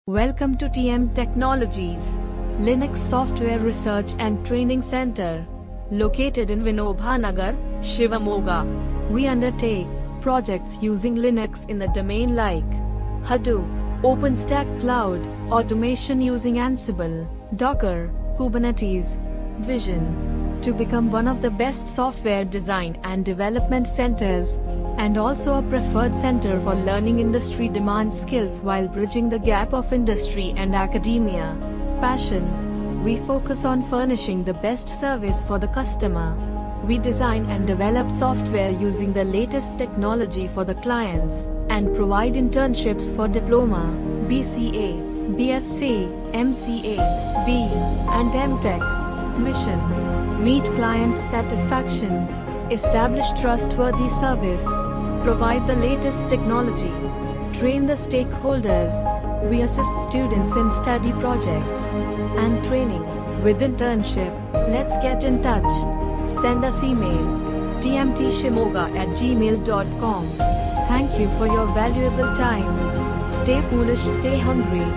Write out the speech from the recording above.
Welcome to TM Technologies, Linux Software Research and Training Center, located in Vinobha, Nagar, Shimoga. We undertake projects using Linux in the domain like Hadoop, OpenStack Cloud, automation using Ansible, Docker, Kubernetes. Vision: to become one of the best software design and development centers, and also a preferred center for learning industry demand skills while bridging the gap of industry and academia. Passion: we focus on furnishing the best service for the customer. We design and develop software using the latest technology for the clients, and provide internships for Diploma, BCA, BSc, MCA, BE, and MTech. Mission: meet clients' satisfaction, establish trustworthy service, provide the latest technology, train the stakeholders. We assist students in study projects and training. With internship, let's get in touch. Send us email tmtshimoga@gmail.com. Thank you for your valuable time. Stay foolish, stay hungry.